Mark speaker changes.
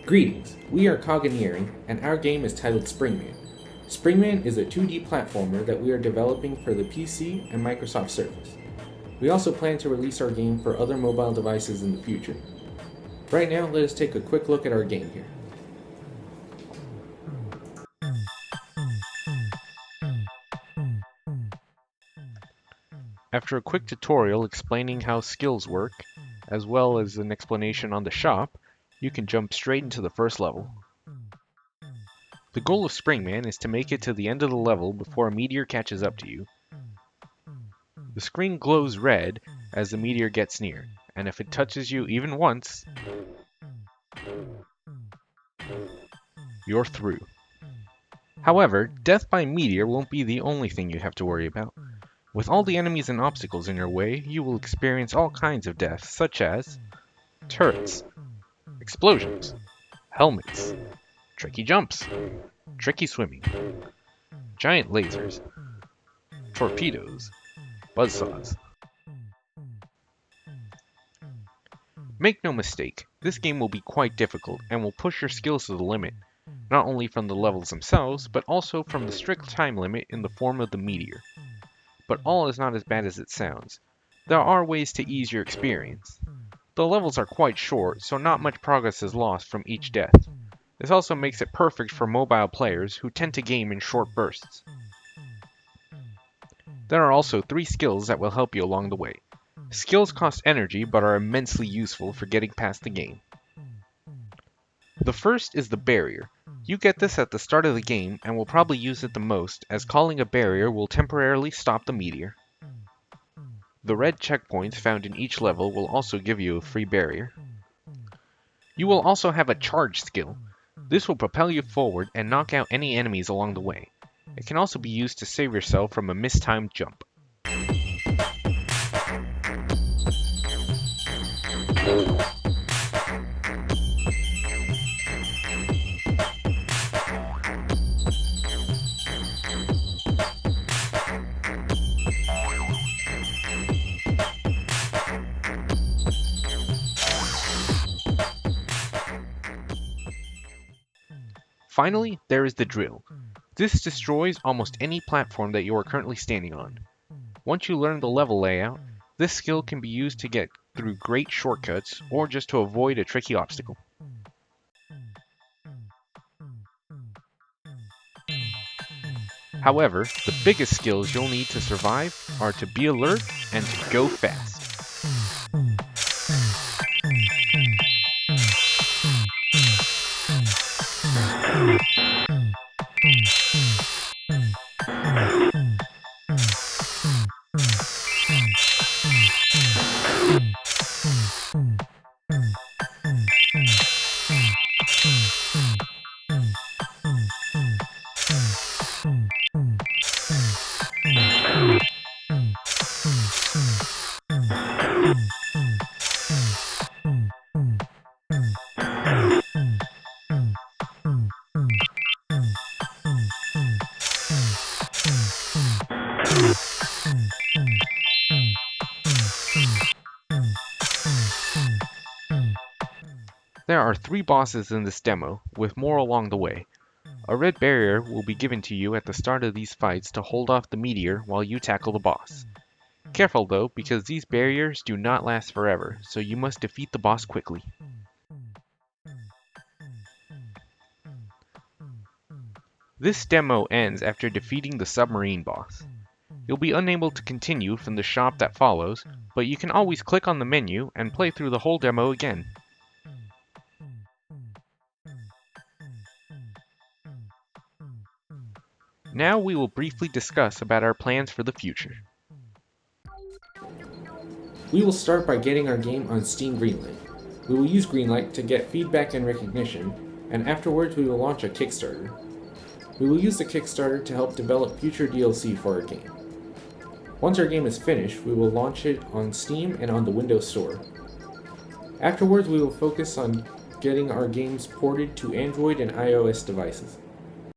Speaker 1: Greetings, we are Cogineering, and our game is titled Springman. Springman is a 2D platformer that we are developing for the PC and Microsoft Surface. We also plan to release our game for other mobile devices in the future. Right now, let us take a quick look at our game here.
Speaker 2: After a quick tutorial explaining how skills work, as well as an explanation on the shop, you can jump straight into the first level. The goal of Springman is to make it to the end of the level before a meteor catches up to you. The screen glows red as the meteor gets near, and if it touches you even once, you're through. However, death by meteor won't be the only thing you have to worry about. With all the enemies and obstacles in your way, you will experience all kinds of deaths, such as turrets, explosions, helmets, tricky jumps, tricky swimming, giant lasers, torpedoes, buzzsaws. Make no mistake, this game will be quite difficult and will push your skills to the limit, not only from the levels themselves, but also from the strict time limit in the form of the meteor. But all is not as bad as it sounds. There are ways to ease your experience. The levels are quite short, so not much progress is lost from each death. This also makes it perfect for mobile players who tend to game in short bursts. There are also 3 skills that will help you along the way. Skills cost energy but are immensely useful for getting past the game. The first is the barrier. You get this at the start of the game and will probably use it the most, as calling a barrier will temporarily stop the meteor. The red checkpoints found in each level will also give you a free barrier. You will also have a charge skill. This will propel you forward and knock out any enemies along the way. It can also be used to save yourself from a mistimed jump. Finally, there is the drill. This destroys almost any platform that you are currently standing on. Once you learn the level layout, this skill can be used to get through great shortcuts or just to avoid a tricky obstacle. However, the biggest skills you'll need to survive are to be alert and to go fast. There are 3 bosses in this demo, with more along the way. A red barrier will be given to you at the start of these fights to hold off the meteor while you tackle the boss. Careful though, because these barriers do not last forever, so you must defeat the boss quickly. This demo ends after defeating the submarine boss. You'll be unable to continue from the shop that follows, but you can always click on the menu and play through the whole demo again. Now we will briefly discuss about our plans for the future.
Speaker 1: We will start by getting our game on Steam Greenlight. We will use Greenlight to get feedback and recognition, and afterwards we will launch a Kickstarter. We will use the Kickstarter to help develop future DLC for our game. Once our game is finished, we will launch it on Steam and on the Windows Store. Afterwards, we will focus on getting our games ported to Android and iOS devices.